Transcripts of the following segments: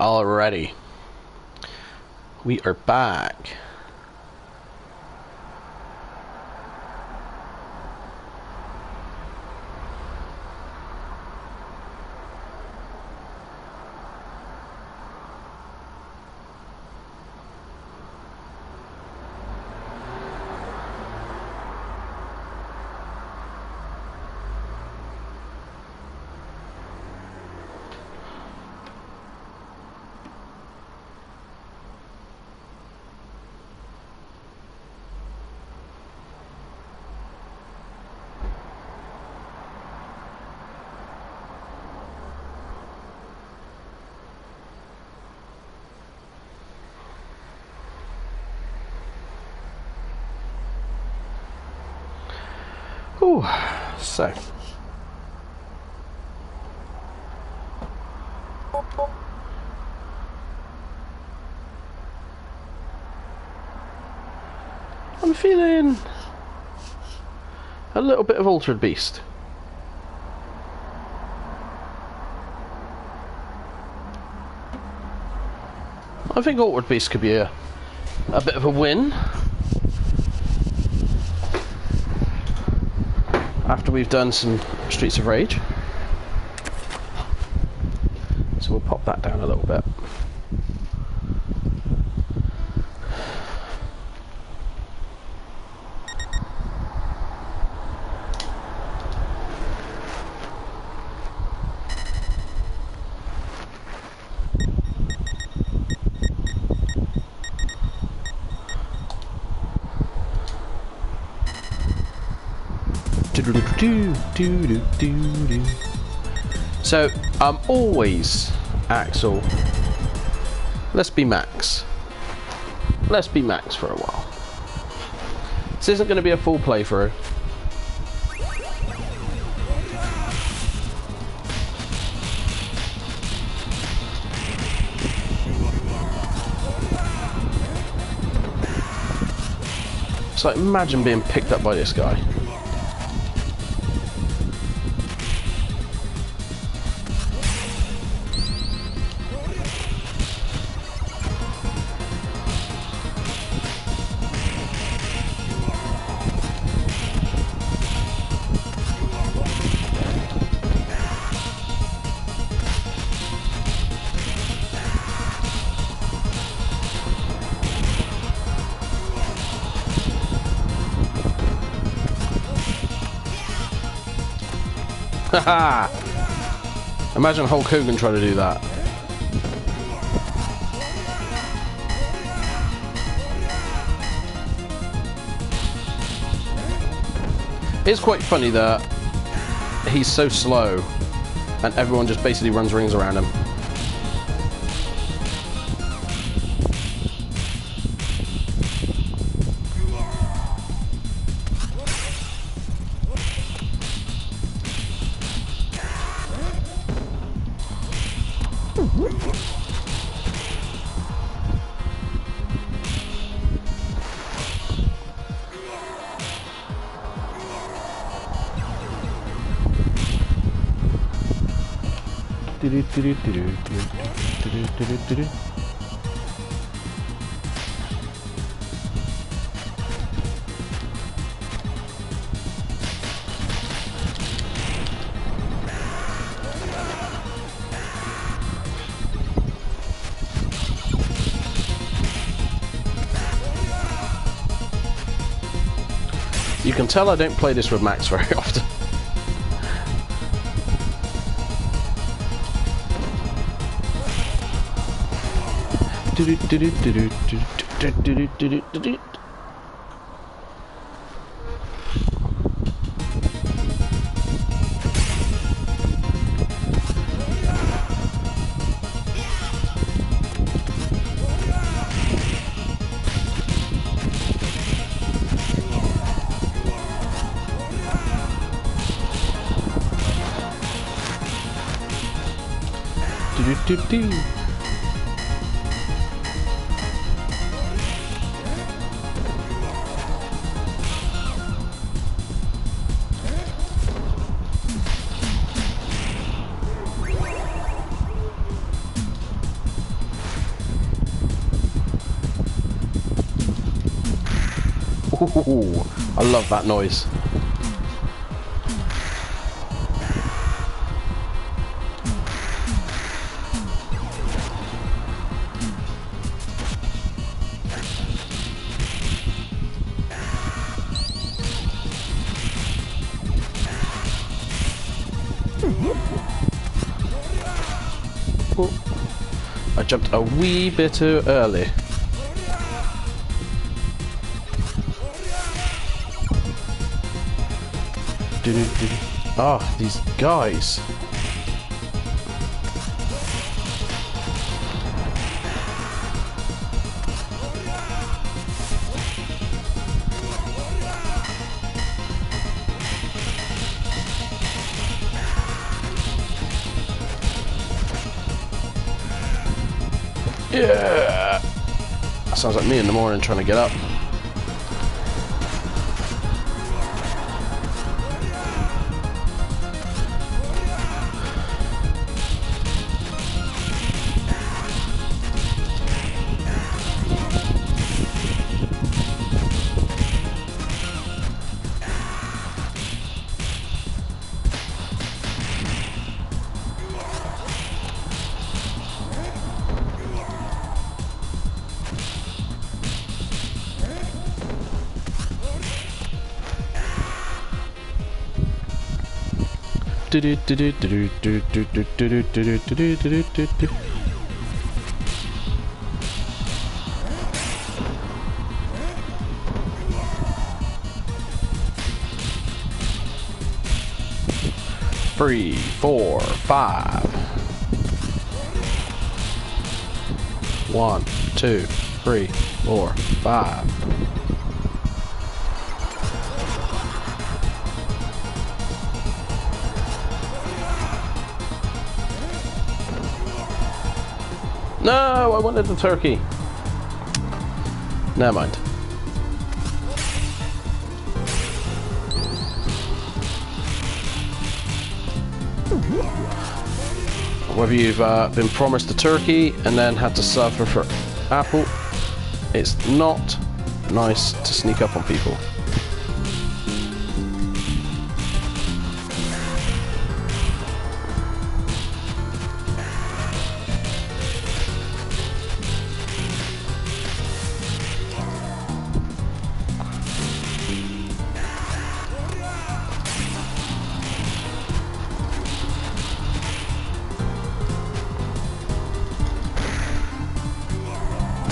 Alrighty. We are back. Ooh, so I'm feeling a little bit of Altered Beast. I think Altered Beast could be a bit of a win. After we've done some Streets of Rage. So we'll pop that down a little bit. So I'm always Axel. Let's be Max. Let's be Max for a while. This isn't going to be a full playthrough. It's like, imagine being picked up by this guy. Haha! Imagine Hulk Hogan trying to do that. It's quite funny that he's so slow and everyone just basically runs rings around him. You can tell I don't play this with Max very often. Ooh, I love that noise. I jumped a wee bit too early. Ah, these guys. Yeah! Sounds like me in the morning trying to get up. Three, 4, 5. 1, 2, 3, 4, 5. No, I wanted the turkey. Never mind. Whether you've been promised a turkey and then had to suffer for apple, it's not nice to sneak up on people.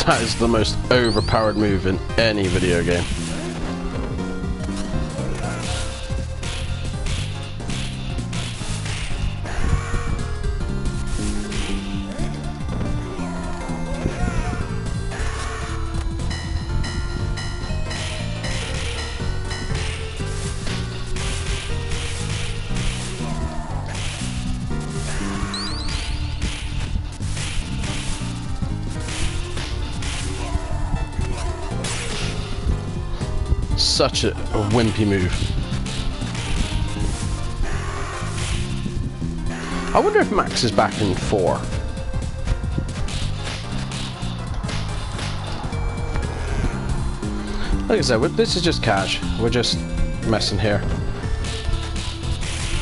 That is the most overpowered move in any video game. Such a wimpy move. I wonder if Max is back in 4. Like I said, this is just cash. We're just messing here.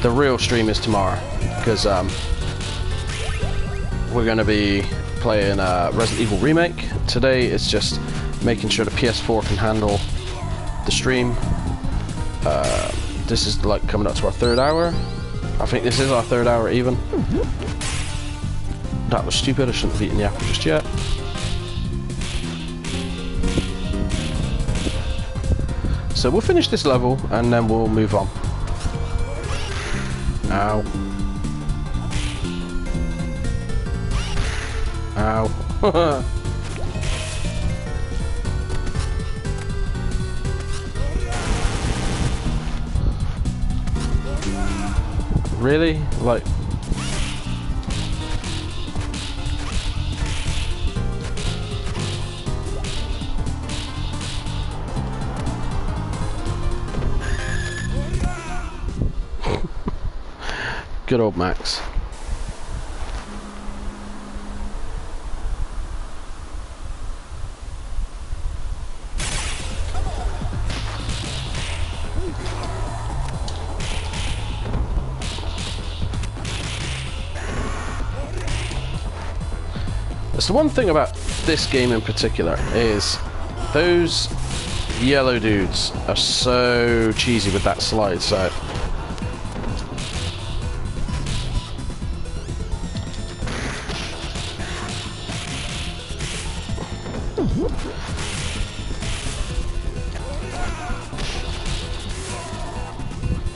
The real stream is tomorrow, because we're going to be playing Resident Evil Remake. Today it's just making sure the PS4 can handle the stream. This is like coming up to our 3rd hour. I think this is our 3rd hour even. That was stupid, I shouldn't have eaten the apple just yet. So we'll finish this level and then we'll move on. Ow. Ow. Really? Like... Good old Max. That's the one thing about this game in particular, is those yellow dudes are so cheesy with that slide, so...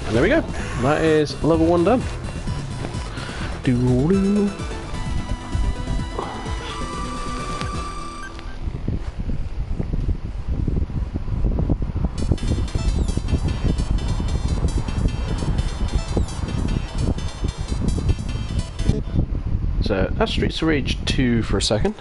And there we go. That is level 1 done. Doo-doo. So that's Streets of Rage 2 for a second.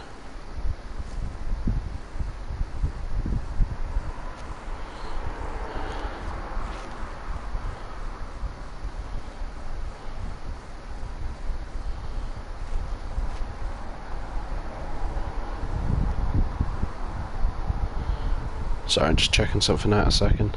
Sorry, I'm just checking something out a second.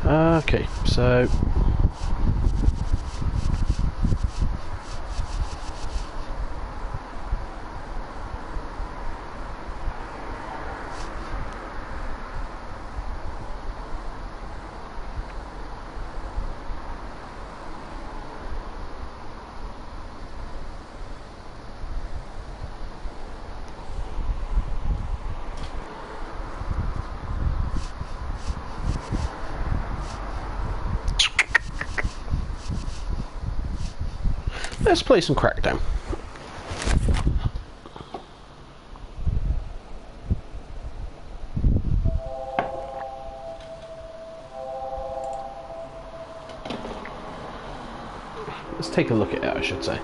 Okay, so let's play some Crackdown. Let's take a look at it, I should say.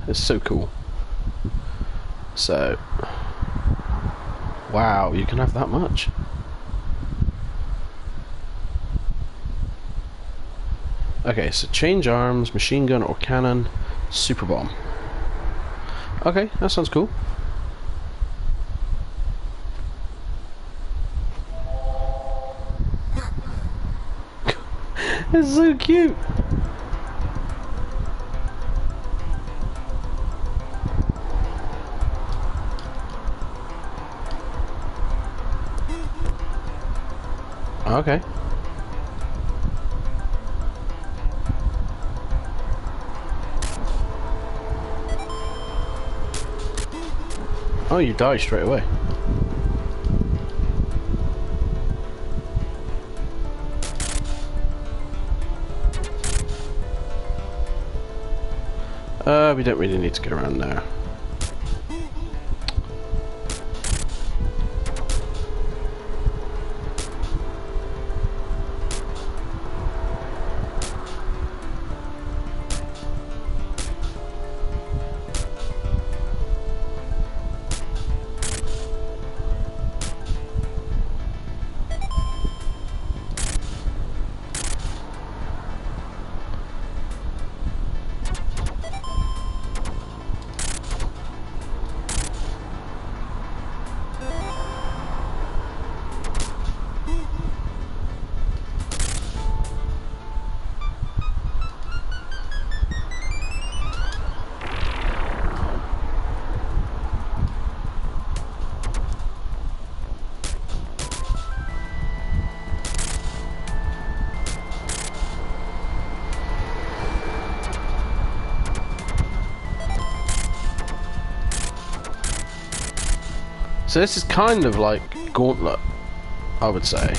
It's so cool. So, wow, you can have that much. Okay, so change arms, machine gun or cannon, super bomb. Okay, that sounds cool. It's so cute. Okay. Oh, you die straight away. We don't really need to go around there. So this is kind of like Gauntlet, I would say.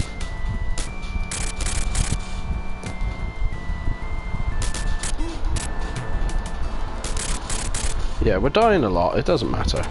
Yeah, we're dying a lot, it doesn't matter.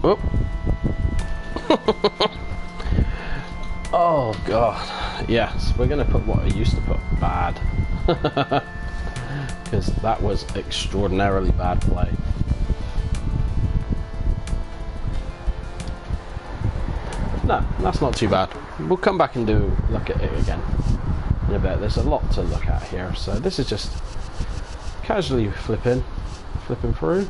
Oh. Oh god. Yes, we're gonna put what I used to put, bad. Because that was extraordinarily bad play. No, that's not too bad. We'll come back and look at it again in a bit. There's a lot to look at here, so this is just casually flipping through.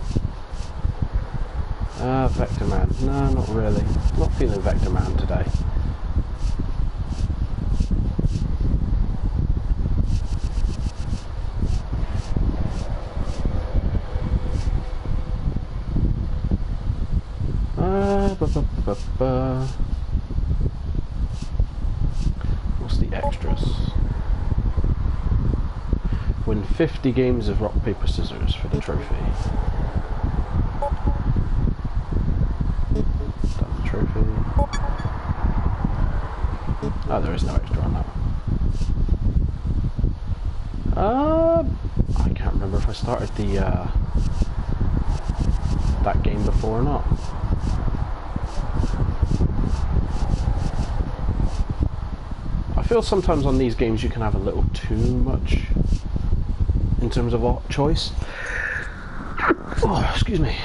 Vector Man. No, not really. Not feeling Vector Man today. What's the extras? Win 50 games of rock, paper, scissors for the trophy. Trophy. Oh, there is no extra on that one. I can't remember if I started the that game before or not. I feel sometimes on these games you can have a little too much in terms of choice. Oh, excuse me.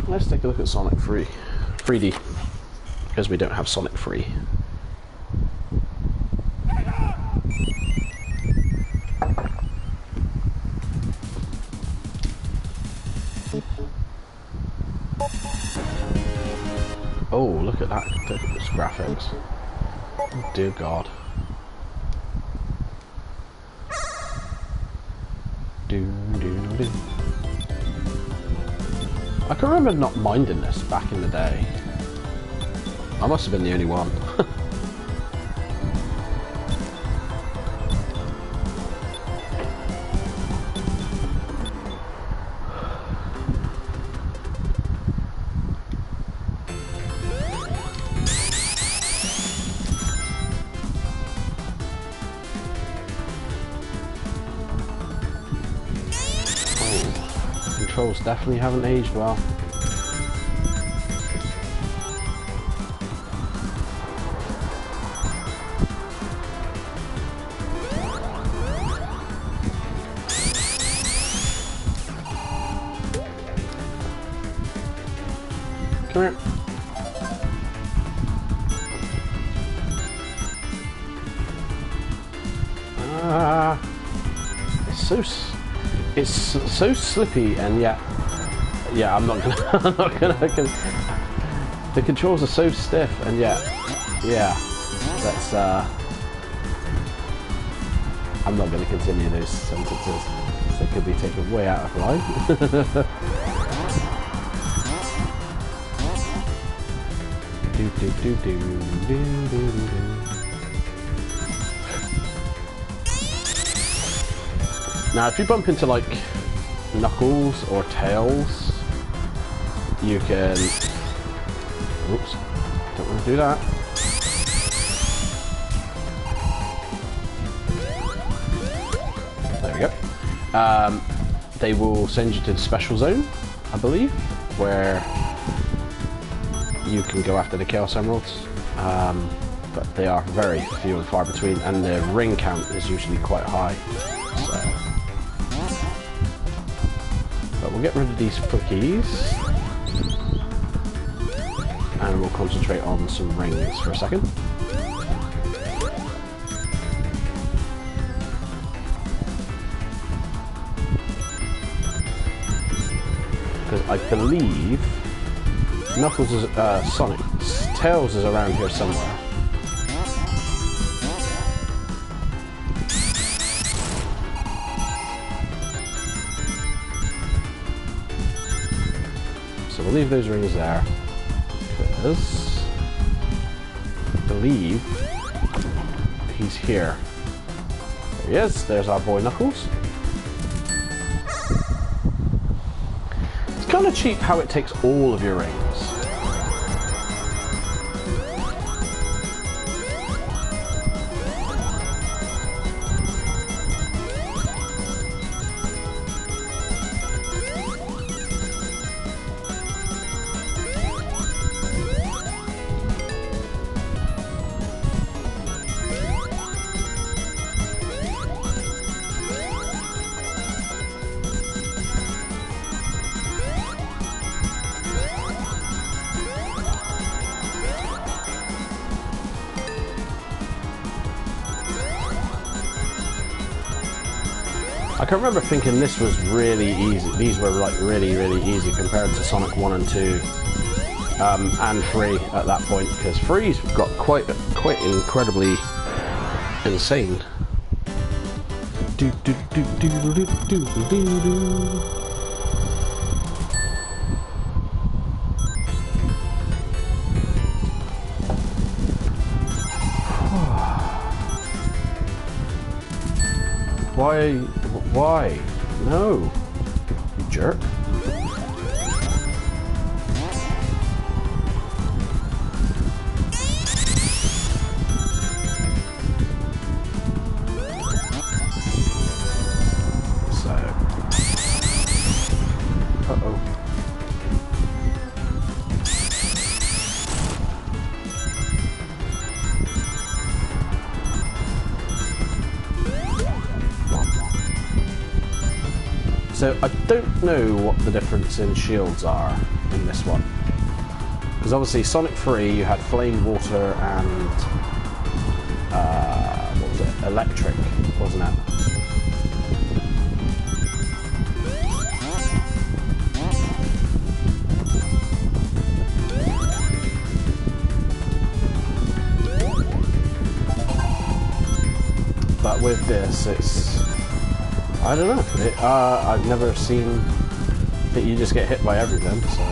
Let's take a look at Sonic 3D, because we don't have Sonic 3. Oh, look at that, look at this graphics. Oh, dear God. I can remember not minding this back in the day. I must have been the only one. Controls definitely haven't aged well. Come here. It's so slippy, and yet, yeah, I'm not gonna, I'm not gonna. The controls are so stiff, and yet, yeah, that's. I'm not gonna continue those sentences. They could be taken way out of line. Now, if you bump into like Knuckles or Tails, you can. Oops, don't want to do that. There we go. They will send you to the special zone, I believe, where you can go after the Chaos Emeralds. But they are very few and far between, and the ring count is usually quite high. So. But we'll get rid of these flickies. And we'll concentrate on some rings for a second. Because I believe Knuckles is, Tails is around here somewhere. So we'll leave those rings there. Because I believe he's here. There he is. There's our boy Knuckles. It's kind of cheap how it takes all of your rings. I can remember thinking this was really easy. These were like really easy compared to Sonic 1 and 2 and 3 at that point, because 3's got quite incredibly insane. Why? No, you jerk. So, uh-oh. So I don't know what the difference in shields are in this one. Because obviously Sonic 3 you had flame, water and what was it? Electric, wasn't it? But with this it's, I don't know. I've never seen that you just get hit by everything, so.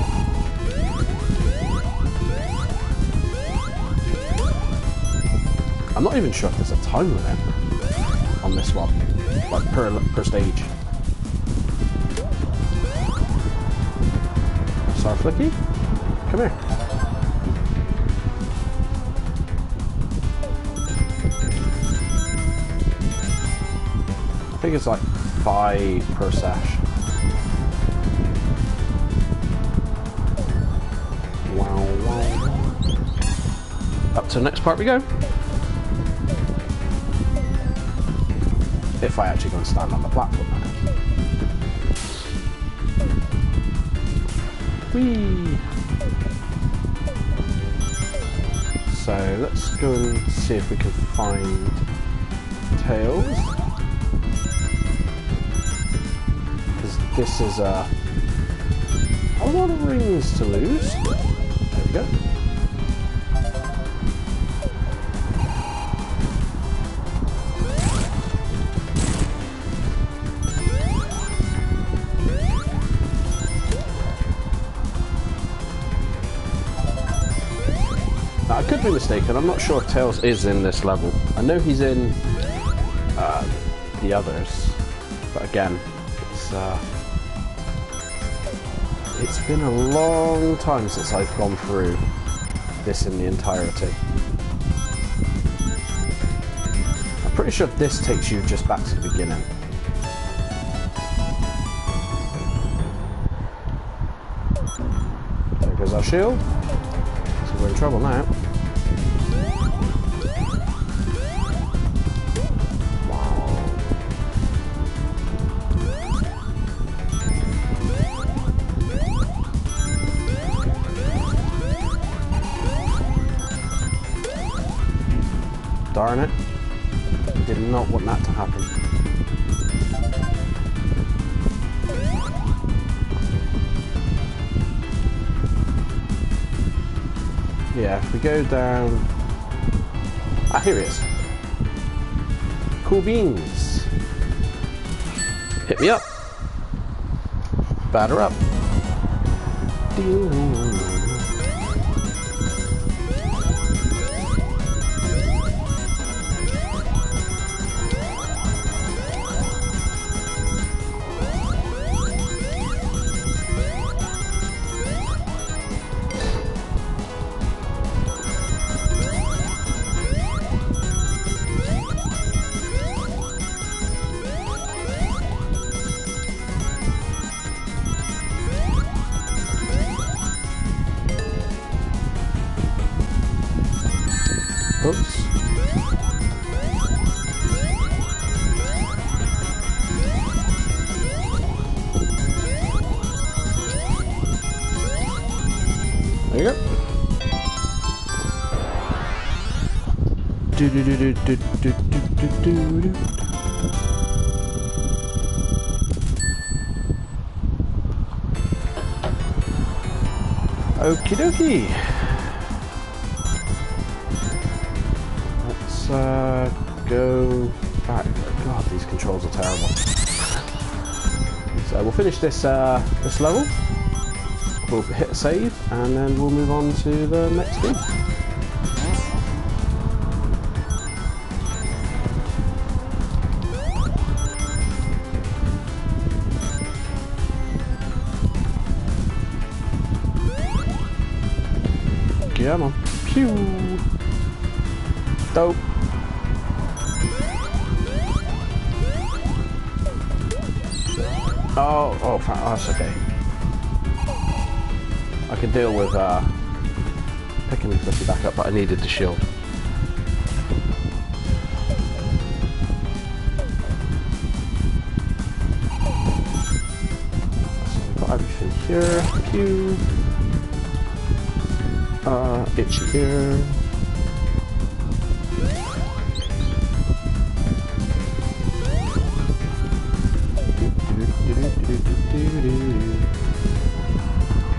I'm not even sure if there's a time limit on this one, like per stage. Sorry, Flicky, come here. I think it's like 5 per sash. Wow. Up to the next part we go. If I actually go and stand on the platform now. Whee! So let's go and see if we can find Tails. This is a lot of rings to lose. There we go. Now, I could be mistaken. I'm not sure if Tails is in this level. I know he's in the others, but again, it's been a long time since I've gone through this in the entirety. I'm pretty sure this takes you just back to the beginning. There goes our shield. So we're in trouble now. darn it. I did not want that to happen. Yeah, if we go down... Ah, here he is. Cool beans. Hit me up. Batter up. Oops. There you go. Do do do do do do do do do. Okie dokie. Go back. God, these controls are terrible. So we'll finish this this level. We'll hit save, and then we'll move on to the next game. Come on. Pew! Dope. Oh, that's okay. I can deal with picking the flippy back up, but I needed the shield. So we've got everything here. Pew. Itchy here.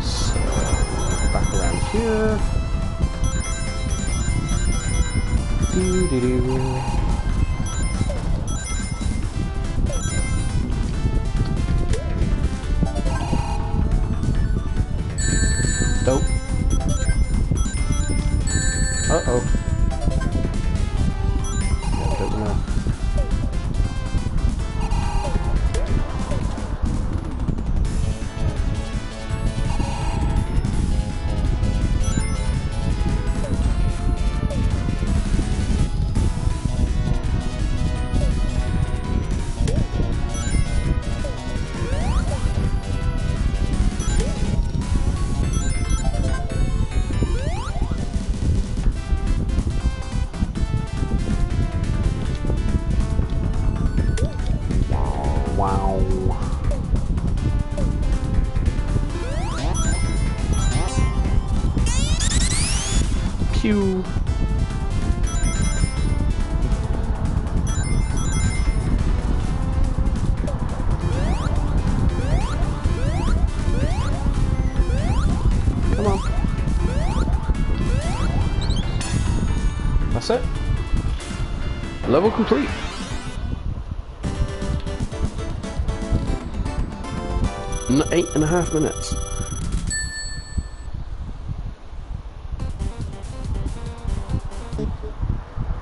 So, back around here. Dope. Uh-oh. Yeah, don't know. Pew. Come on. That's it. Level complete. No, 8.5 minutes.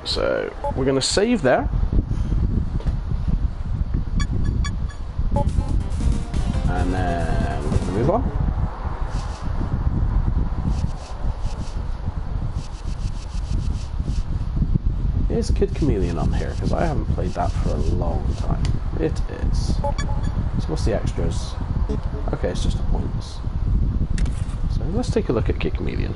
So we're going to save there. And then we're going to move on. Is Kid Chameleon on here? Because I haven't played that for a long time. It is. So what's the extras? Okay, it's just the points. So let's take a look at Kid Chameleon.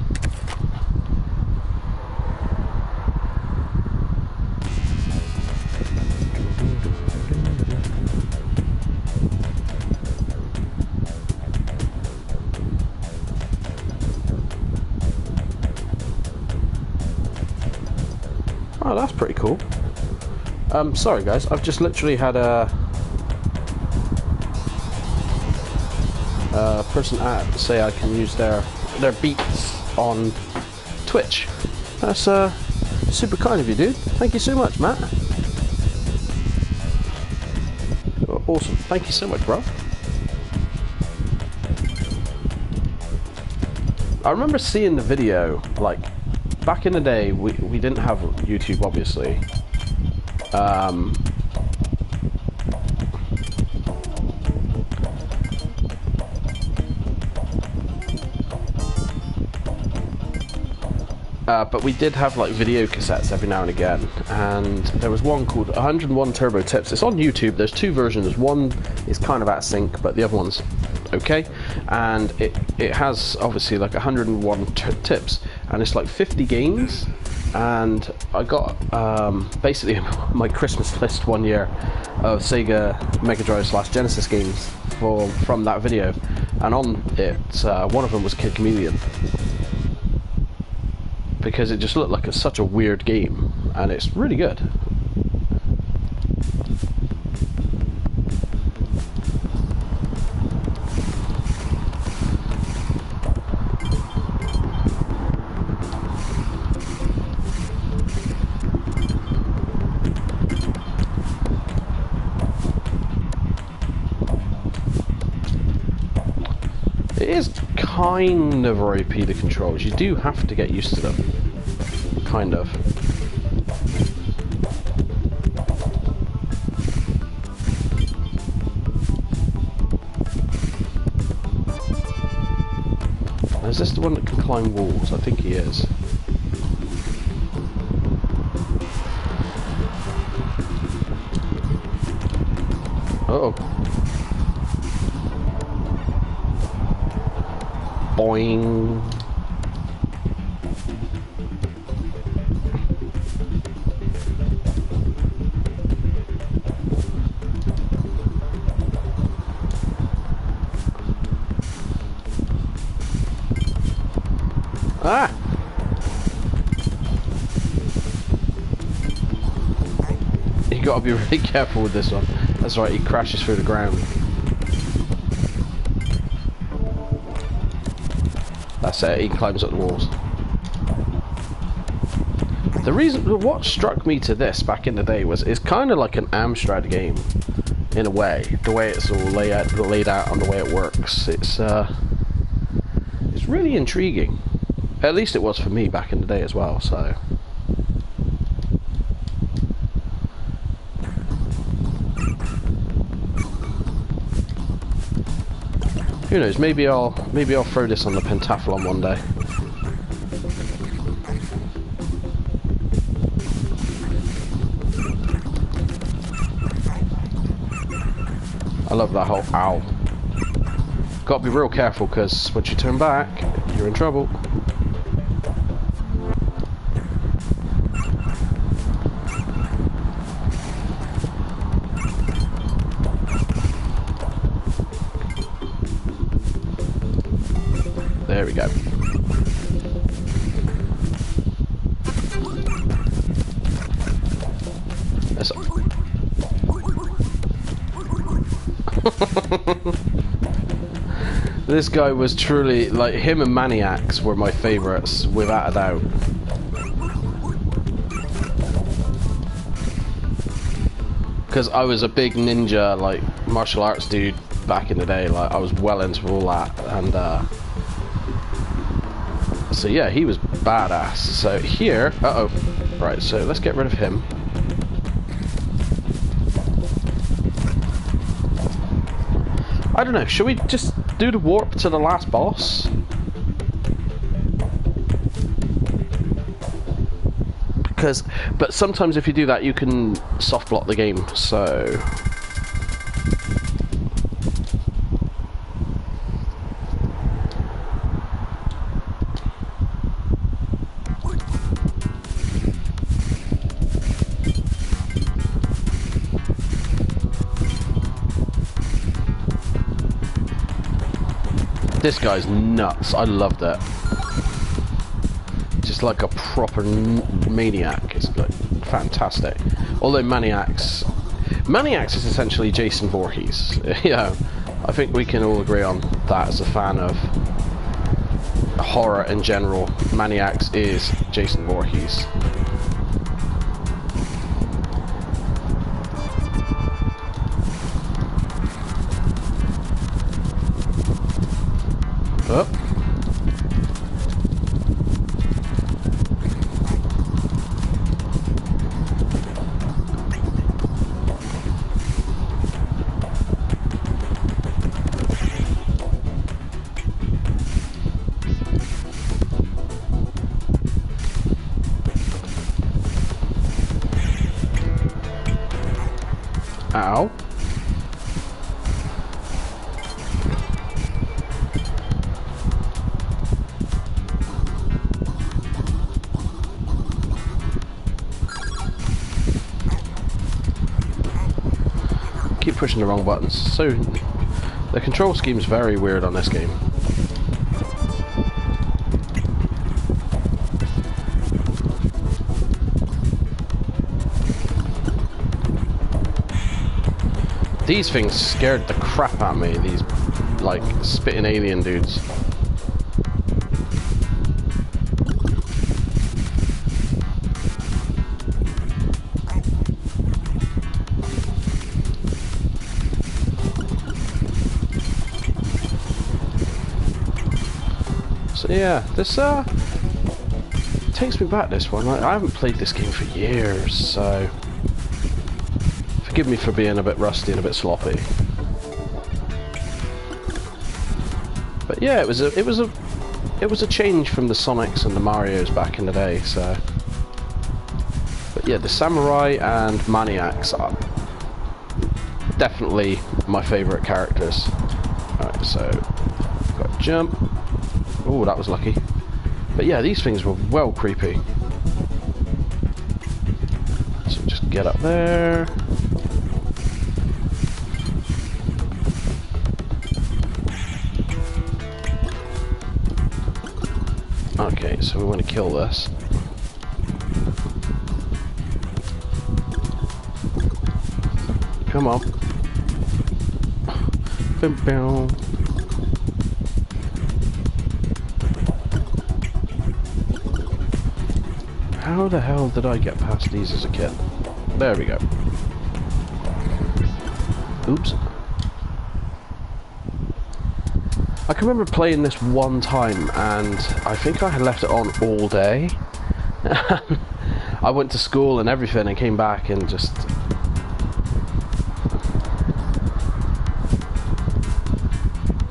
Oh, that's pretty cool. Sorry guys, I've just literally had a person say I can use their beats on Twitch. That's super kind of you, dude. Thank you so much, Matt. Awesome. Thank you so much, bro. I remember seeing the video, like, back in the day, we didn't have YouTube, obviously. But we did have like video cassettes every now and again, and there was one called 101 Turbo Tips. It's on YouTube. There's two versions. One is kind of out sync, but the other one's okay, and it has obviously like 101 tips, and it's like 50 games. And I got basically my Christmas list one year of Sega Mega Drive / Genesis games from that video, and on it one of them was Kid Chameleon, because it just looked like such a weird game, and it's really good. It is kind of ropey, the controls. You do have to get used to them. Kind of. Is this the one that can climb walls? I think he is. Uh-oh. Boing. Ah! You gotta be really careful with this one. That's right, he crashes through the ground. That's it, he climbs up the walls. The reason, what struck me to this back in the day was it's kind of like an Amstrad game, in a way. The way it's all laid out and the way it works. It's really intriguing. At least it was for me back in the day as well, so. Who knows, maybe I'll throw this on the pentathlon one day. I love that whole ow. Gotta be real careful, because once you turn back, you're in trouble. There we go. That's This guy was truly, like, him and Maniacs were my favourites, without a doubt. Because I was a big ninja, like, martial arts dude back in the day. Like, I was well into all that, and so yeah, he was badass. So here, right, so let's get rid of him. I don't know, should we just do the warp to the last boss? But sometimes if you do that, you can soft block the game, so. This guy's nuts. I love that. Just like a proper maniac. It's like fantastic. Although Maniacs is essentially Jason Voorhees. Yeah, I think we can all agree on that as a fan of horror in general. Maniacs is Jason Voorhees. Oh. Ow. Keep pushing the wrong buttons. So the control scheme's very weird on this game. These things scared the crap out of me, these, like, spitting alien dudes. So yeah, this, takes me back, this one. I haven't played this game for years, so forgive me for being a bit rusty and a bit sloppy. But yeah, it was a change from the Sonics and the Marios back in the day. So, but yeah, the Samurai and Maniacs are definitely my favourite characters. Alright, so got to jump. Oh, that was lucky. But yeah, these things were well creepy. So just get up there. Okay, so we want to kill this. Come on. Boom, boom. How the hell did I get past these as a kid? There we go. Oops. I can remember playing this one time and I think I had left it on all day. I went to school and everything and came back and just...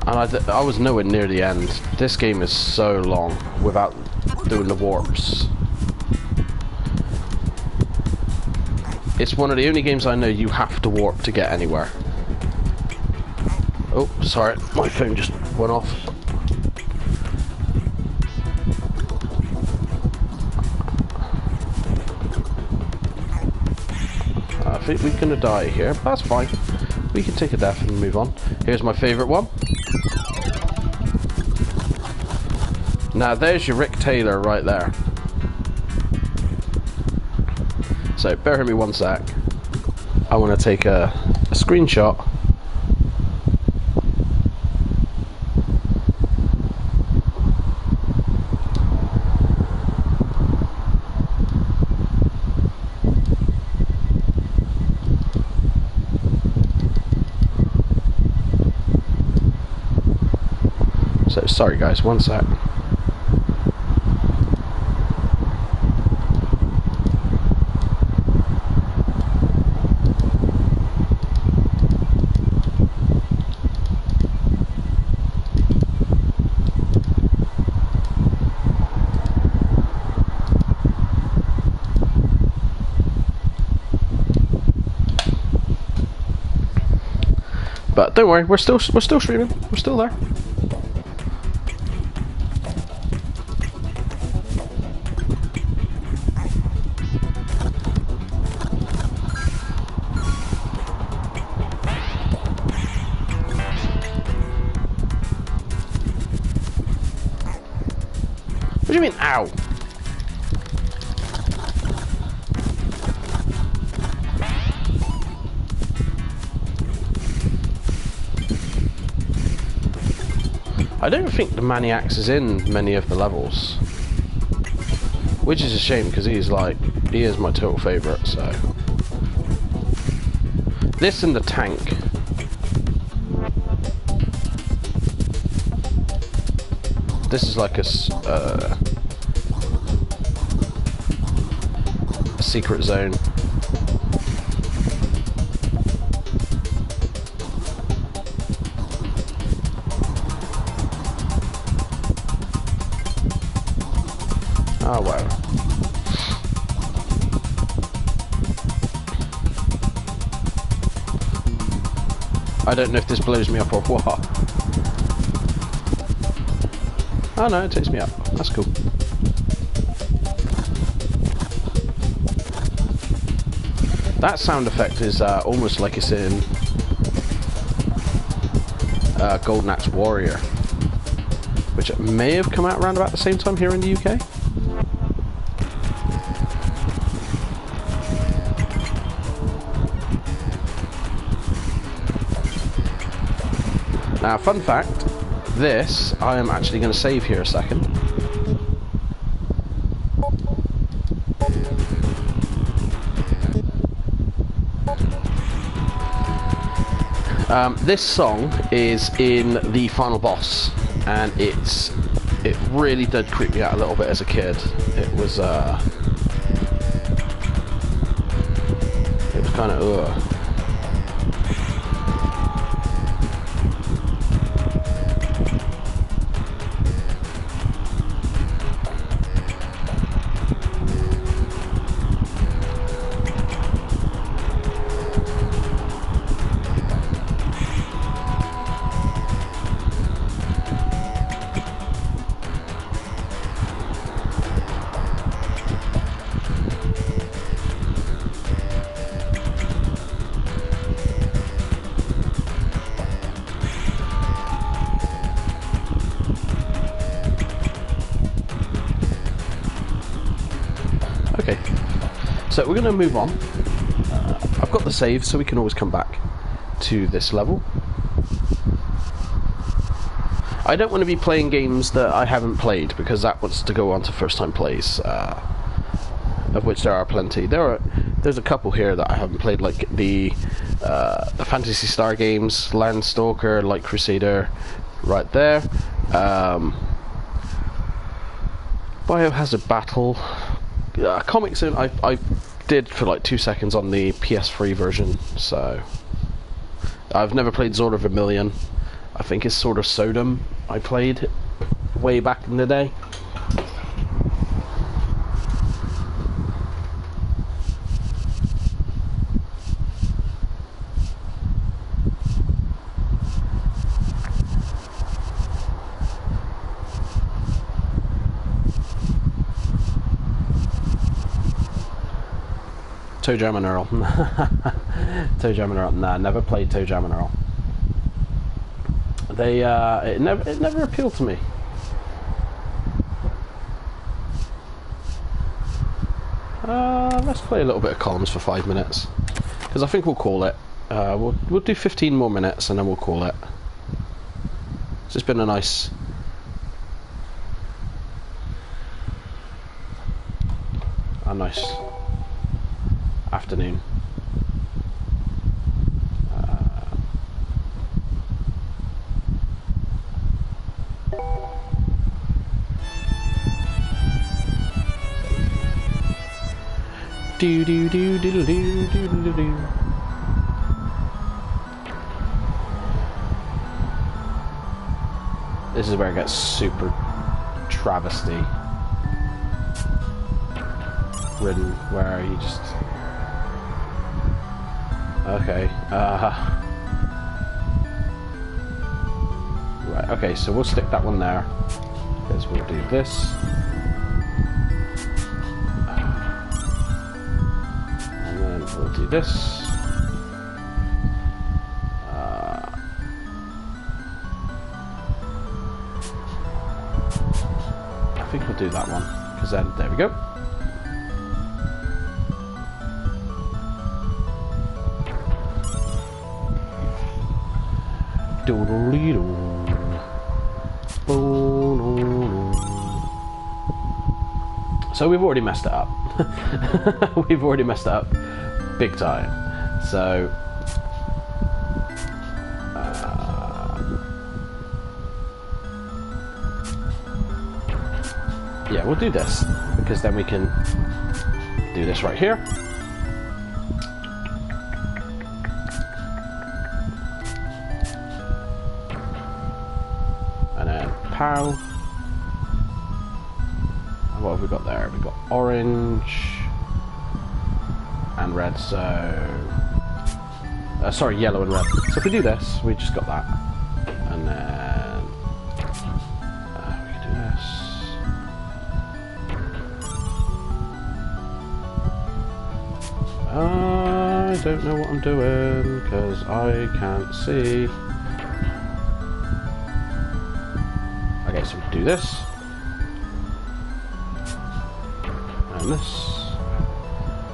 And I was nowhere near the end. This game is so long without doing the warps. It's one of the only games I know you have to warp to get anywhere. Oh, sorry, my phone just went off. I think we're gonna die here, but that's fine. We can take a death and move on. Here's my favourite one. Now there's your Rick Taylor right there. So bear with me one sec. I want to take a screenshot. So sorry guys, one sec. But don't worry, we're still streaming. We're still there. What do you mean, ow? I don't think the Maniacs is in many of the levels, which is a shame because he is my total favourite. So this and the tank. This is like a secret zone. Oh wow. I don't know if this blows me up or what. Oh no, it takes me up. That's cool. That sound effect is almost like it's in Golden Axe Warrior, which may have come out around about the same time here in the UK. Now, fun fact, this I am actually going to save here a second. This song is in the final boss, and it really did creep me out a little bit as a kid. It was kind of okay, so we're going to move on. I've got the save, so we can always come back to this level. I don't want to be playing games that I haven't played, because that wants to go on to first time plays, of which there are plenty. There's a couple here that I haven't played, like the Phantasy Star games, Landstalker, Light Crusader, right there. Biohazard Battle. Comic Zone I did for like 2 seconds on the PS3 version, so I've never played Sword of Vermilion. I think it's Sword of Sodom I played way back in the day. Toe Jam and Earl. Toe Jam and Earl. Nah, never played Toe Jam and Earl. It never appealed to me. Let's play a little bit of Columns for 5 minutes, because I think we'll call it. We'll do 15 more minutes and then we'll call it. It's just been a nice afternoon. Do do do do do do do do. This is where it gets super travesty ridden, where you just okay. Right. Okay. So we'll stick that one there, because we'll do this. We'll do this. I think we'll do that one, because then there we go. Doodle-doo. So we've already messed it up. We've already messed it up big time. So yeah, we'll do this because then we can do this right here. And then pow. And what have we got there? We've got orange and red, so sorry, yellow and red. So if we do this, we just got that. And then we can do this. I don't know what I'm doing because I can't see. Okay, so we do this. And this.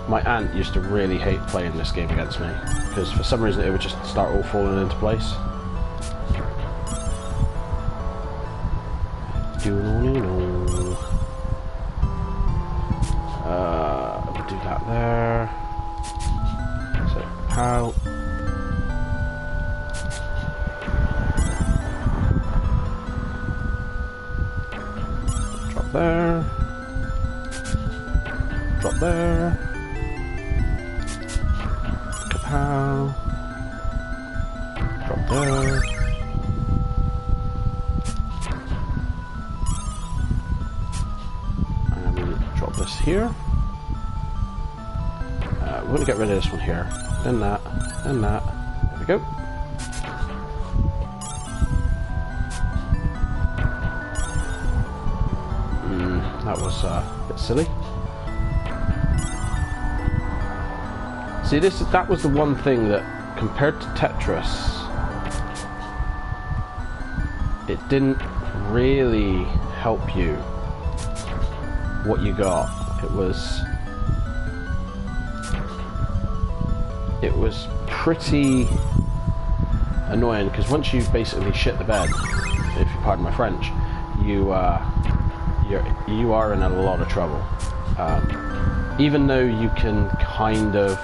My aunt used to really hate playing this game against me because for some reason it would just start all falling into place. We'll do that there. So pow. Drop there. Drop there. Kapow. Drop there. And we drop this here. We're going to get rid of this one here. Then that. Then that. There we go. That was a bit silly. See, that was the one thing that, compared to Tetris, it didn't really help you what you got. It was pretty annoying because once you basically shit the bed, if you pardon my French, you are in a lot of trouble. Even though you can kind of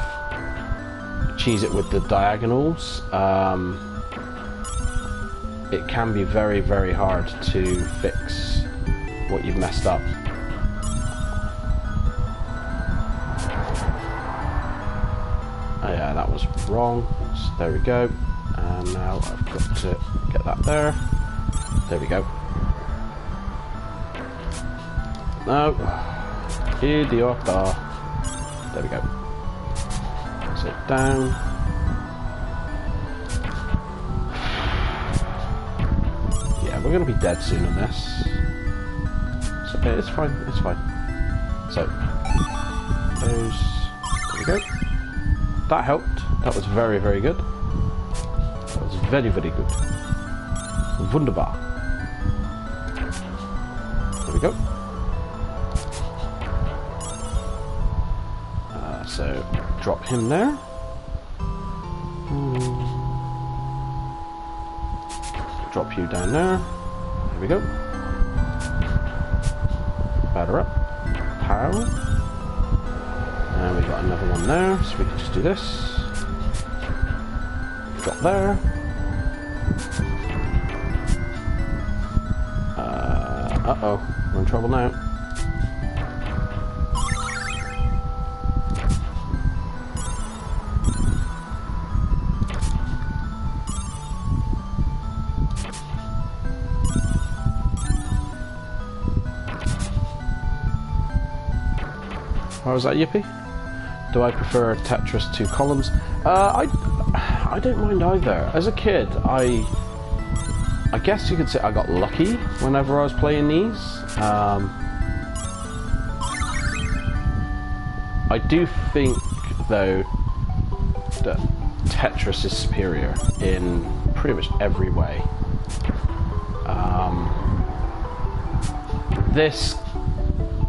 cheese it with the diagonals, it can be very, very hard to fix what you've messed up. Oh yeah, that was wrong. So there we go. And now I've got to get that there. There we go. No. Idiota. There we go. So down. Yeah, we're going to be dead soon on this. So it's fine, it's fine. So, those. There we go. That helped. That was very, very good. That was very, very good. Wunderbar. There we go. So, drop him there. Drop you down there. There we go. Batter up. Pow. And we've got another one there, so we can just do this. Drop there. Uh-oh, we're in trouble now. How was that, Yippee? Do I prefer Tetris to columns? I don't mind either. As a kid, I guess you could say I got lucky whenever I was playing these. I do think, though, that Tetris is superior in pretty much every way. This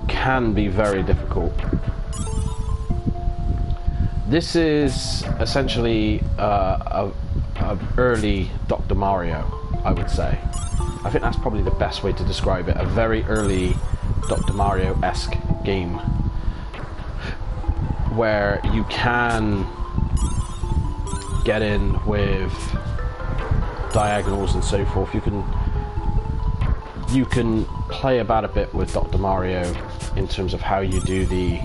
can be very difficult. This is essentially a early Dr. Mario. I would say. I think that's probably the best way to describe it. A very early Dr. Mario-esque game where you can get in with diagonals and so forth. You can play about a bit with Dr. Mario in terms of how you do the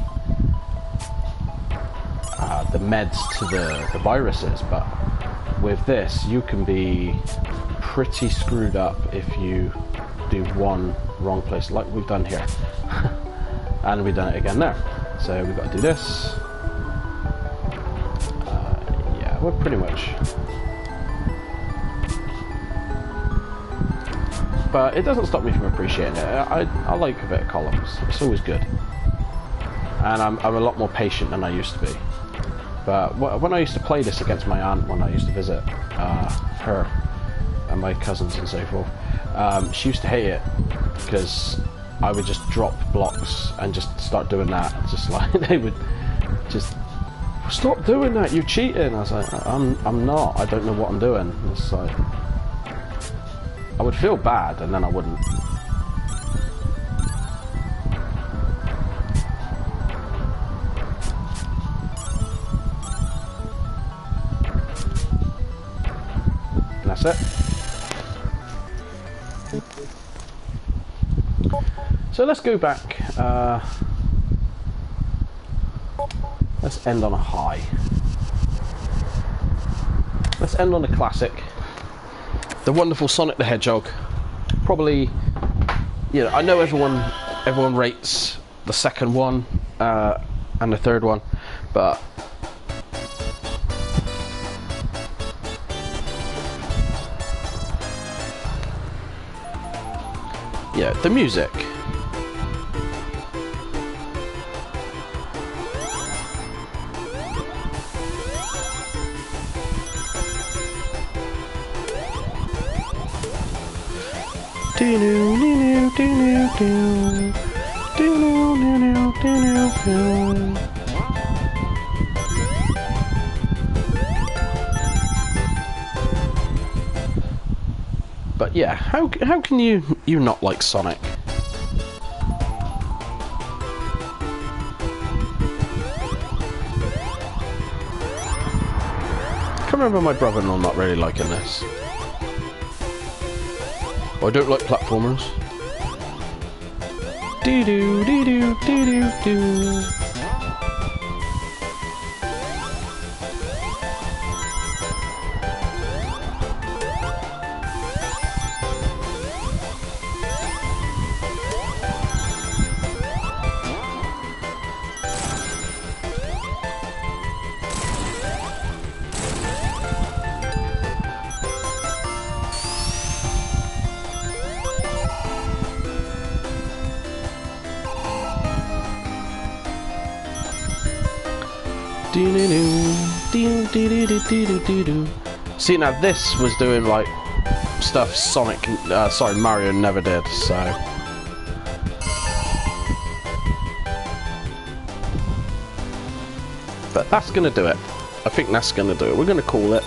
meds to the viruses, but with this you can be pretty screwed up if you do one wrong place, like we've done here. And we've done it again there. So we've got to do this. Yeah, we're pretty much... But it doesn't stop me from appreciating it. I like a bit of columns. It's always good. And I'm a lot more patient than I used to be. But when I used to play this against my aunt, when I used to visit her and my cousins and so forth, she used to hate it because I would just drop blocks and just start doing that. Just like they would just stop doing that. You're cheating. I was like, I'm not. I don't know what I'm doing. It's like I would feel bad and then I wouldn't. That's it. So let's go back. Let's end on a high. Let's end on a classic. The wonderful Sonic the Hedgehog. Probably, you know, I know everyone rates the second one and the third one, but yeah, the music. But yeah, how can you not like Sonic? I can remember my brother-in-law not really liking this. I don't like platformers. Do do do do do do do. See, now this was doing like stuff Mario never did, so but that's gonna do it. I think that's gonna do it. We're gonna call it.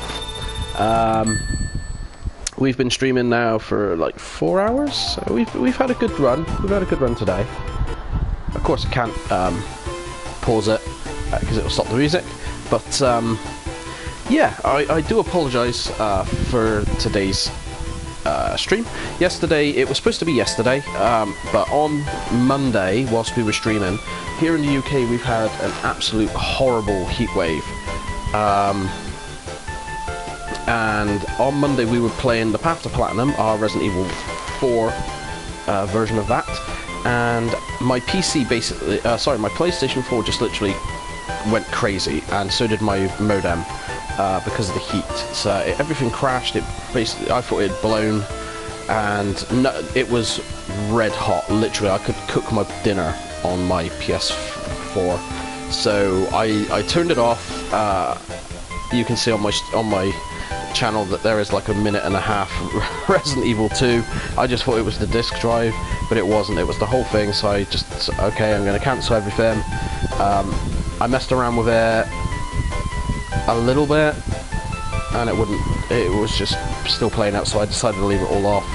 We've been streaming now for like 4 hours, so we've had a good run. We've had a good run today. Of course I can't pause it because it will stop the music, but yeah, I do apologise for today's stream. Yesterday, it was supposed to be yesterday, but on Monday, whilst we were streaming, here in the UK we've had an absolute horrible heat wave. And on Monday we were playing the Path to Platinum, our Resident Evil 4 version of that, and my PC basically, my PlayStation 4 just literally went crazy, and so did my modem because of the heat. So everything crashed. It basically, I thought it had blown, and it was red hot. Literally, I could cook my dinner on my PS4. So I turned it off. You can see on my channel that there is like a minute and a half Resident Evil 2. I just thought it was the disc drive, but it wasn't. It was the whole thing. So I just, okay, I'm going to cancel everything. I messed around with it a little bit, and it was just still playing out, so I decided to leave it all off.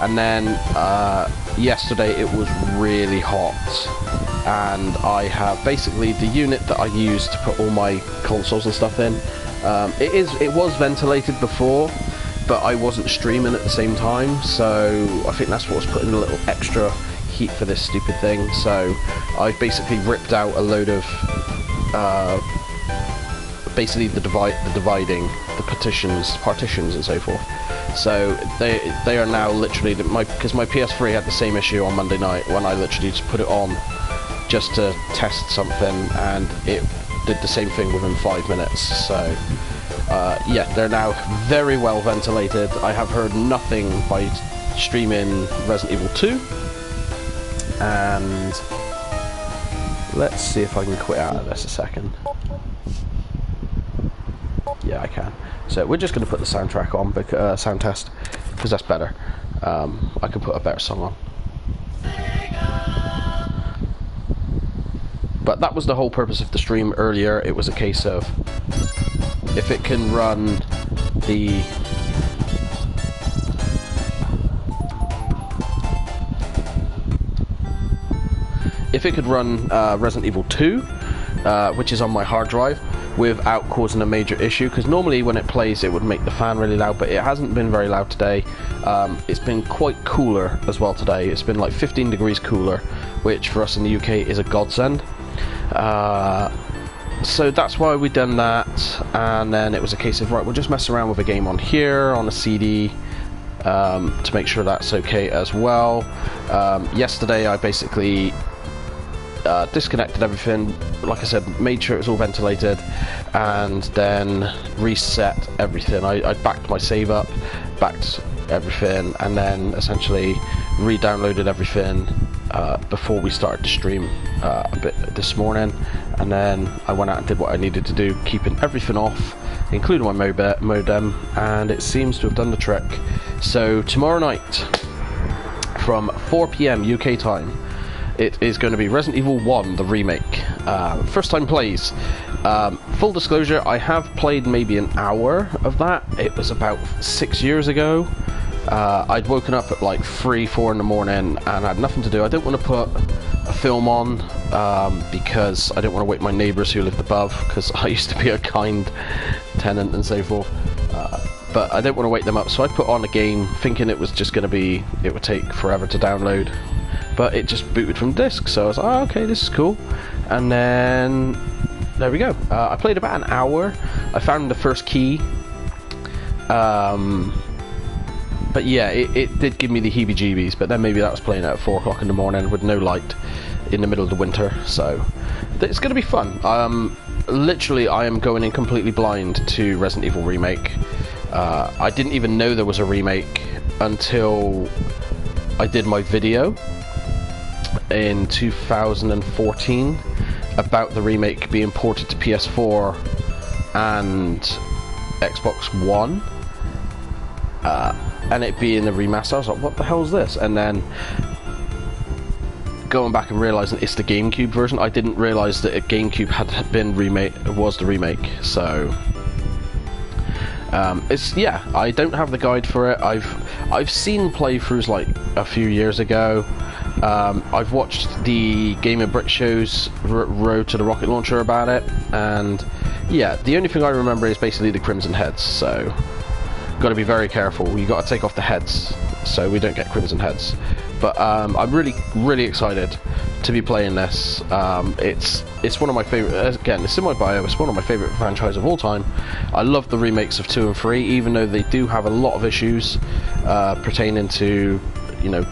And then yesterday it was really hot, and I have basically the unit that I use to put all my consoles and stuff in. It was ventilated before, but I wasn't streaming at the same time, so I think that's what was putting a little extra heat for this stupid thing. So I've basically ripped out a load of basically the dividing, the partitions and so forth. So they are now literally because my PS3 had the same issue on Monday night when I literally just put it on just to test something, and it did the same thing within 5 minutes. So yeah, they're now very well ventilated. I have heard nothing by streaming Resident Evil 2, and let's see if I can quit out of this a second. Yeah, I can. So we're just going to put the soundtrack on, sound test, because that's better. I can put a better song on. But that was the whole purpose of the stream earlier. It was a case of if it can run the Resident Evil 2, which is on my hard drive, without causing a major issue, because normally when it plays it would make the fan really loud, but it hasn't been very loud today. It's been quite cooler as well today. It's been like 15 degrees cooler, which for us in the UK is a godsend. So that's why we done that, and then it was a case of, right, we'll just mess around with a game on here on a CD to make sure that's okay as well. Yesterday I basically disconnected everything, like I said, made sure it was all ventilated, and then reset everything. I backed my save up, backed everything, and then essentially re-downloaded everything before we started to stream a bit this morning, and then I went out and did what I needed to do, keeping everything off, including my modem, and it seems to have done the trick. So tomorrow night from 4 PM UK time, it is going to be Resident Evil 1, the remake. First time plays. Full disclosure, I have played maybe an hour of that. It was about 6 years ago. I'd woken up at like 3-4 in the morning and had nothing to do. I didn't want to put a film on because I didn't want to wake my neighbours who lived above, because I used to be a kind tenant and so forth. But I didn't want to wake them up, so I put on a game thinking it was just going to be, it would take forever to download. But it just booted from disk, so I was like, oh, okay, this is cool. And then there we go. I played about an hour. I found the first key. But yeah, it did give me the heebie-jeebies, but then maybe that was playing at 4 o'clock in the morning with no light in the middle of the winter, so it's going to be fun. Literally, I am going in completely blind to Resident Evil Remake. I didn't even know there was a remake until I did my video in 2014 about the remake being ported to PS4 and Xbox One, and it being the remaster. I was like, what the hell is this? And then going back and realizing it's the GameCube version. I didn't realize that a GameCube had been was the remake. So it's, yeah, I don't have the guide for it. I've seen playthroughs like a few years ago. I've watched the Game and Brick show's Road to the Rocket Launcher about it, and yeah, the only thing I remember is basically the Crimson Heads, so got to be very careful. You got to take off the heads so we don't get Crimson Heads. But I'm really excited to be playing this. It's one of my favorite. Again, it's in my bio. It's one of my favorite franchises of all time. I love the remakes of 2 and 3, even though they do have a lot of issues pertaining to, you know,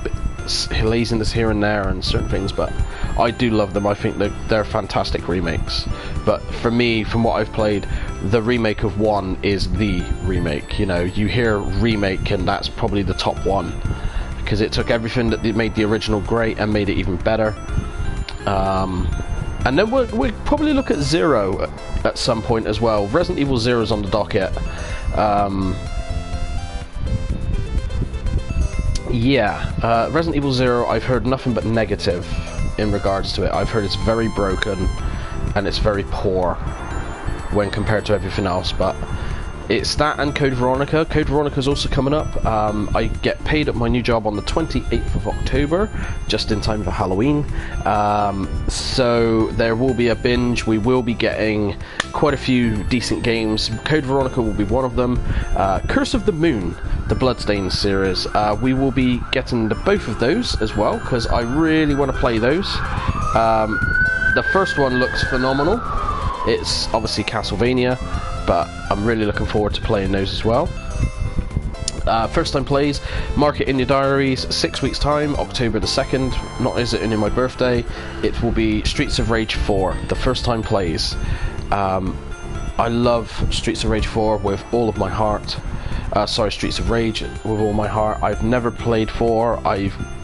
laziness here and there and certain things, but I do love them. I think they're fantastic remakes. But for me, from what I've played, the remake of 1 is the remake. You know, you hear remake and that's probably the top one, because it took everything that made the original great and made it even better. And then we'll probably look at 0 at some point as well. Resident Evil 0 is on the docket. Yeah, Resident Evil 0, I've heard nothing but negative in regards to it. I've heard it's very broken and it's very poor when compared to everything else, but It's that and Code Veronica. Code Veronica is also coming up. I get paid at my new job on the 28th of October, just in time for Halloween. So there will be a binge. We will be getting quite a few decent games. Code Veronica will be one of them. Curse of the Moon, the Bloodstained series. We will be getting both of those as well, because I really want to play those. The first one looks phenomenal. It's obviously Castlevania, but I'm really looking forward to playing those as well. First time plays, mark it in your diaries, 6 weeks time, October the 2nd, not is it only my birthday, it will be Streets of Rage 4, the first time plays. I love Streets of Rage 4 with all of my heart. Streets of Rage with all my heart. I've never played 4.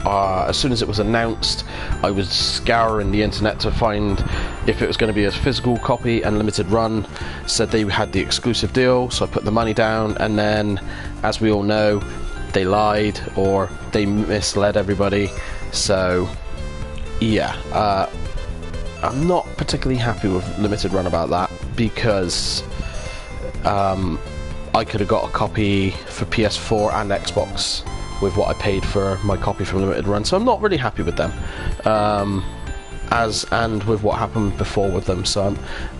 As soon as it was announced, I was scouring the internet to find if it was going to be a physical copy and limited run. Said they had the exclusive deal, so I put the money down, and then, as we all know, they lied or they misled everybody. So yeah, I'm not particularly happy with limited run about that, because I could have got a copy for PS4 and Xbox with what I paid for my copy from Limited Run, so I'm not really happy with them, and with what happened before with them. So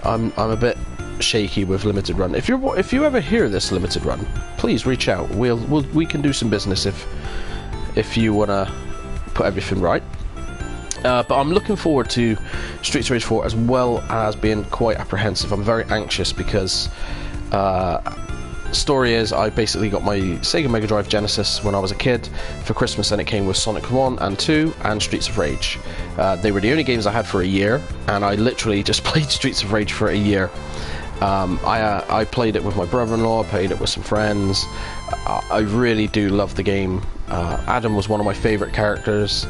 I'm a bit shaky with Limited Run. If you ever hear this Limited Run, please reach out. We can do some business if you wanna put everything right. But I'm looking forward to Streets of Rage 4, as well as being quite apprehensive. I'm very anxious because story is, I basically got my Sega Mega Drive Genesis when I was a kid for Christmas, and it came with Sonic 1 and 2 and Streets of Rage. They were the only games I had for a year, and I literally just played Streets of Rage for a year. I played it with my brother-in-law, played it with some friends. I really do love the game. Adam was one of my favourite characters,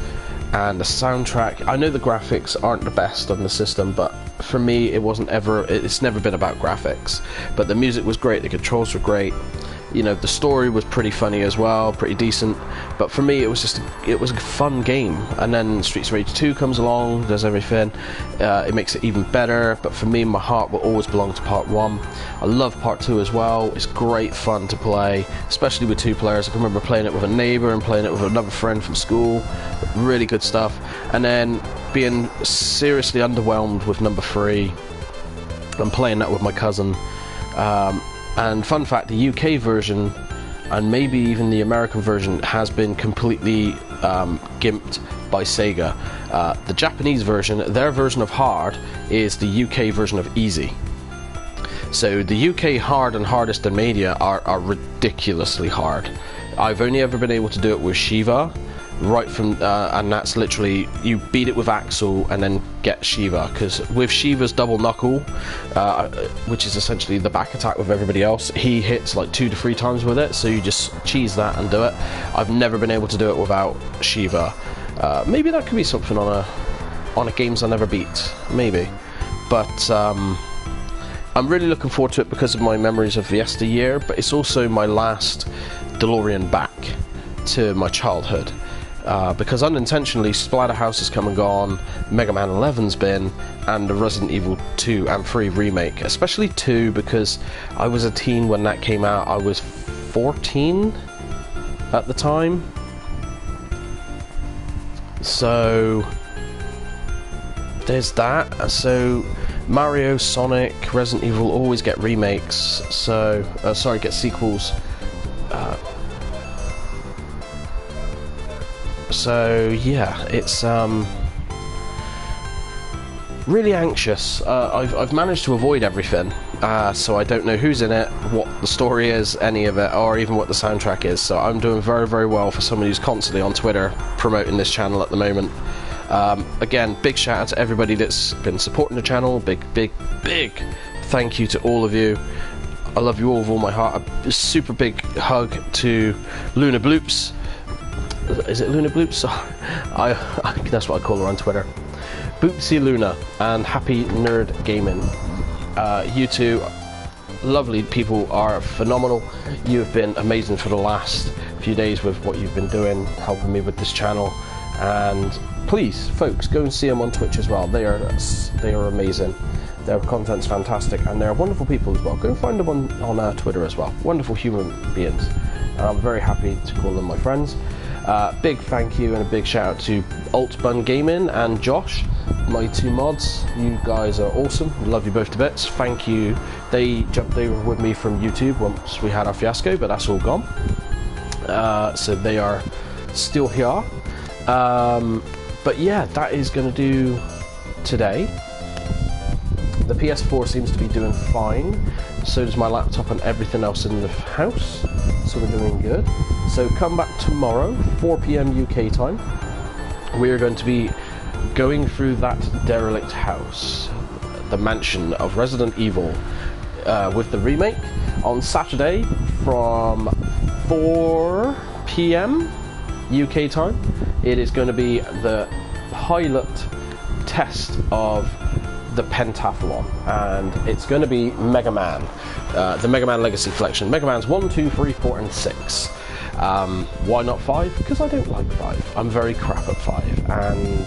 and the soundtrack, I know the graphics aren't the best on the system, but for me it's never been about graphics. But the music was great, the controls were great, you know, the story was pretty funny as well, pretty decent. But for me, it was a fun game. And then Streets of Rage 2 comes along, does everything, it makes it even better. But for me, my heart will always belong to part 1. I love part 2 as well. It's great fun to play, especially with 2 players. I can remember playing it with a neighbour and playing it with another friend from school. Really good stuff. And then being seriously underwhelmed with number 3 and playing that with my cousin. And fun fact, the UK version, and maybe even the American version, has been completely gimped by Sega. The Japanese version, their version of hard, is the UK version of easy. So the UK hard and hardest in media are ridiculously hard. I've only ever been able to do it with Shiva, right from, and that's literally, you beat it with Axel and then get Shiva, because with Shiva's double knuckle, which is essentially the back attack with everybody else, he hits like 2 to 3 times with it, so you just cheese that and do it. I've never been able to do it without Shiva. Maybe that could be something on a games I never beat, maybe. But I'm really looking forward to it because of my memories of yesteryear, but it's also my last DeLorean back to my childhood. Because unintentionally, Splatterhouse has come and gone, Mega Man 11's been, and the Resident Evil 2 and 3 remake, especially 2, because I was a teen when that came out. I was 14 at the time. So there's that. So Mario, Sonic, Resident Evil always get remakes, so get sequels. So yeah, it's really anxious. I've managed to avoid everything, so I don't know who's in it, what the story is, any of it, or even what the soundtrack is. So I'm doing very, very well for someone who's constantly on Twitter promoting this channel at the moment. Again, big shout out to everybody that's been supporting the channel. Big thank you to all of you. I love you all with all my heart. A super big hug to Luna Bloops. Is it Luna Bloops? That's what I call her on Twitter. Boopsy Luna and Happy Nerd Gaming. You two lovely people are phenomenal. You have been amazing for the last few days with what you've been doing, helping me with this channel. And please, folks, go and see them on Twitch as well. They are amazing. Their content's fantastic, and they're wonderful people as well. Go and find them on Twitter as well. Wonderful human beings. And I'm very happy to call them my friends. Big thank you and a big shout out to Altbun Gaming and Josh, my 2 mods. You guys are awesome. Love you both to bits. Thank you. They jumped over with me from YouTube once we had our fiasco, but that's all gone. So they are still here. But yeah, that is going to do today. The PS4 seems to be doing fine. So does my laptop and everything else in the house. So we're doing good. So come back tomorrow, 4 PM UK time. We are going to be going through that derelict house, the mansion of Resident Evil, with the remake on Saturday from 4 PM UK time. It is going to be the pilot test of the pentathlon, and it's going to be Mega Man, the Mega Man Legacy Collection. Mega Man's 1, 2, 3, 4 and 6. Why not 5? Because I don't like 5. I'm very crap at 5, and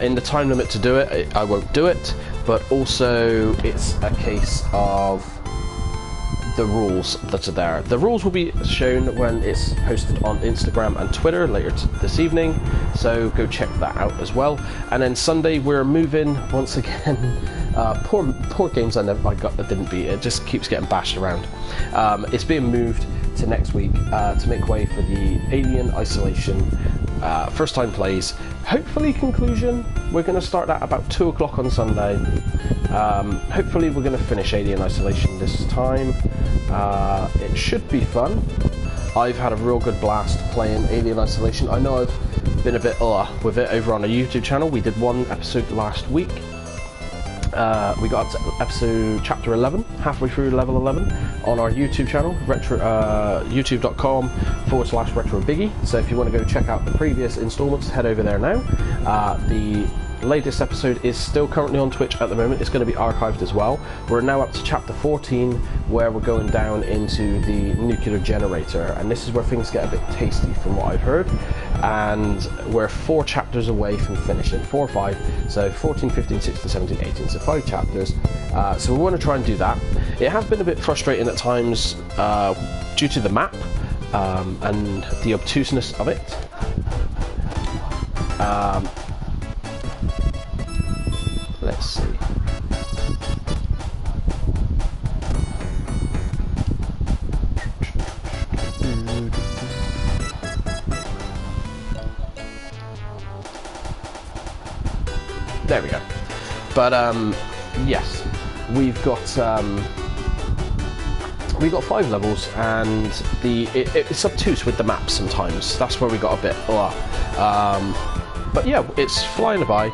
in the time limit to do it, I won't do it, but also it's a case of the rules that are there. The rules will be shown when it's posted on Instagram and Twitter later this evening, so go check that out as well. And then Sunday we're moving once again. Poor games I didn't beat. It just keeps getting bashed around. It's being moved to next week to make way for the Alien Isolation first time plays. Hopefully conclusion. We're going to start that about 2 o'clock on Sunday. Hopefully we're going to finish Alien Isolation this time. It should be fun. I've had a real good blast playing Alien Isolation. I know I've been a bit with it over on our YouTube channel. We did 1 episode last week. We got up to chapter 11, halfway through level 11 on our YouTube channel, youtube.com/retrobiggie. So if you want to go check out the previous installments, head over there now. The latest episode is still currently on Twitch at the moment. It's going to be archived as well. We're now up to chapter 14, where we're going down into the nuclear generator, and this is where things get a bit tasty from what I've heard. And we're 4 chapters away from finishing, 4 or 5, so 14, 15, 16, 17, 18, so 5 chapters. So we want to try and do that. It has been a bit frustrating at times due to the map and the obtuseness of it. Let's see. There we go. But yes, we've got 5 levels, and it's obtuse with the maps sometimes. That's where we got a bit. But yeah, it's flying by.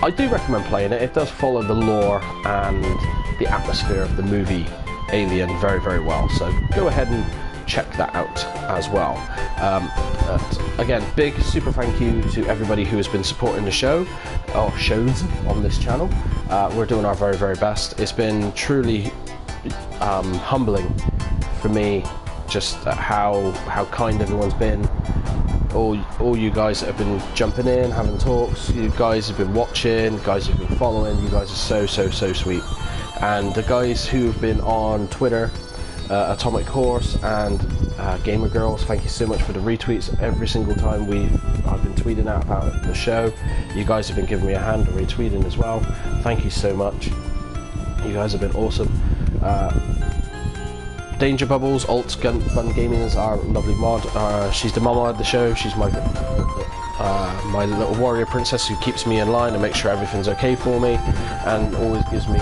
I do recommend playing it. It does follow the lore and the atmosphere of the movie Alien very, very well. So go ahead and check that out as well. Again, big super thank you to everybody who has been supporting the show, or shows on this channel. We're doing our very, very best. It's been truly humbling for me, just how kind everyone's been. All you guys that have been jumping in, having talks, you guys have been watching, guys who've been following, you guys are so sweet. And the guys who've been on Twitter, Atomic Horse and Gamer Girls, thank you so much for the retweets every single time I've been tweeting out about the show. You guys have been giving me a hand and retweeting as well. Thank you so much. You guys have been awesome. Danger Bubbles, Fun Gaming is our lovely mod. She's the mama of the show. She's my little warrior princess who keeps me in line and makes sure everything's okay for me, and always gives me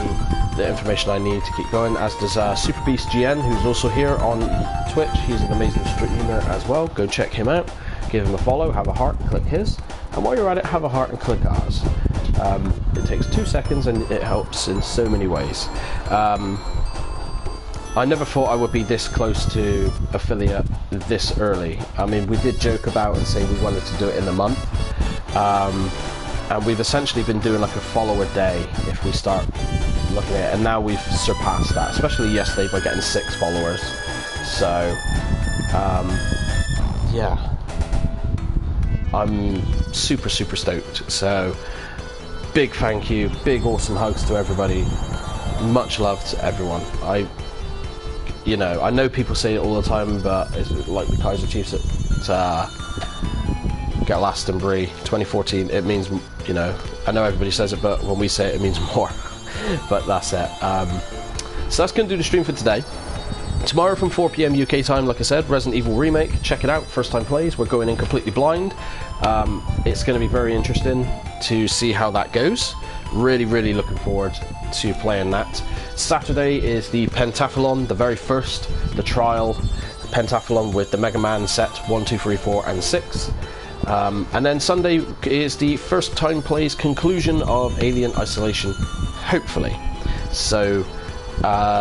the information I need to keep going, as does Super Beast GN, who's also here on Twitch. He's an amazing streamer as well. Go check him out, give him a follow, have a heart, click his, and while you're at it, have a heart and click ours. It takes 2 seconds and it helps in so many ways. I never thought I would be this close to affiliate this early. I mean, we did joke about and say we wanted to do it in a month, and we've essentially been doing like a follower day if we start looking at it, and now we've surpassed that, especially yesterday by getting 6 followers. So yeah, I'm super stoked. So big thank you, big awesome hugs to everybody. Much love to everyone. I know people say it all the time, but it's like the Kaiser Chiefs at Glastonbury 2014. It means, I know everybody says it, but when we say it, it means more. But that's it. So that's going to do the stream for today. Tomorrow from 4 PM UK time, like I said, Resident Evil Remake. Check it out, first time plays. We're going in completely blind. It's going to be very interesting to see how that goes. Really looking forward to playing that. Saturday is the Pentathlon, the very first, the trial Pentathlon with the Mega Man set 1, 2, 3, 4 and 6. And then Sunday is the first time plays conclusion of Alien Isolation, hopefully. So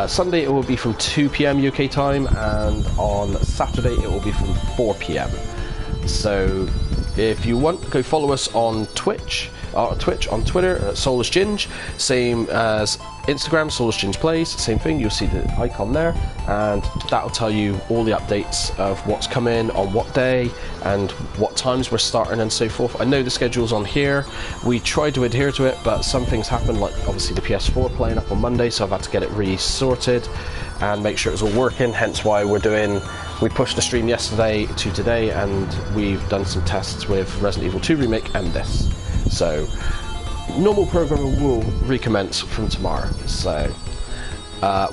Sunday it will be from 2 PM UK time, and on Saturday it will be from 4 PM. So if you want, go follow us on Twitch, on Twitter at Soulless Ginge, same as Instagram, Soulless Ginge Plays, same thing. You'll see the icon there, and that'll tell you all the updates of what's coming on what day and what times we're starting and so forth. I know the schedule's on here. We tried to adhere to it, but some things happened, like obviously the PS4 playing up on Monday, so I've had to get it resorted and make sure it's all working, hence why we pushed the stream yesterday to today, and we've done some tests with Resident Evil 2 Remake and this. So normal programming will recommence from tomorrow. So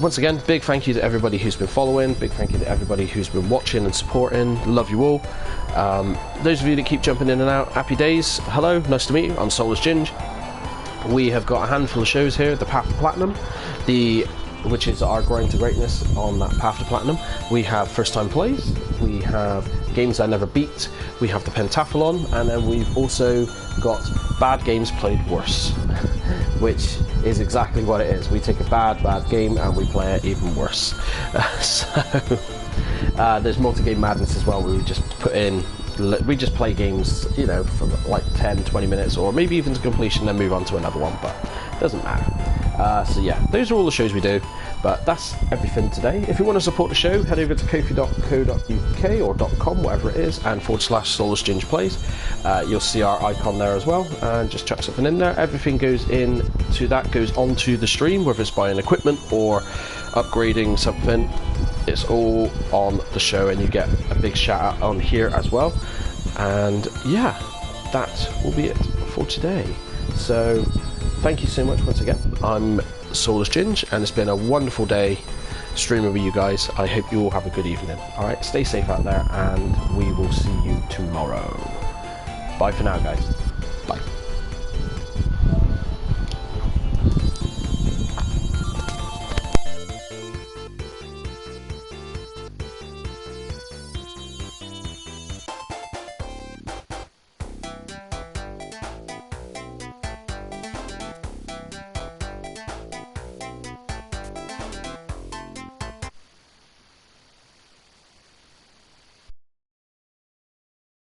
once again, big thank you to everybody who's been following, big thank you to everybody who's been watching and supporting. Love you all. Those of you that keep jumping in and out, happy days. Hello, nice to meet you. I'm Soulless Ginge. We have got a handful of shows here, the Path to Platinum, which is our grind to greatness on that Path to Platinum. We have first time plays, we have games I never beat, we have the Pentathlon, and then we've also got bad games played worse, which is exactly what it is. We take a bad game and we play it even worse. There's multi-game madness as well, where we just play games, for like 10-20 minutes, or maybe even to completion, then move on to another one, but it doesn't matter. So yeah, those are all the shows we do, but that's everything today. If you want to support the show, head over to kofi.co.uk or .com, whatever it is, and /Soulless Ginge Plays. You'll see our icon there as well, and just chuck something in there. Everything goes onto the stream, whether it's buying equipment or upgrading something. It's all on the show, and you get a big shout out on here as well. And yeah, that will be it for today. So thank you so much once again. I'm Soulless Ginge, and it's been a wonderful day streaming with you guys. I hope you all have a good evening. Alright, stay safe out there, and we will see you tomorrow. Bye for now, guys.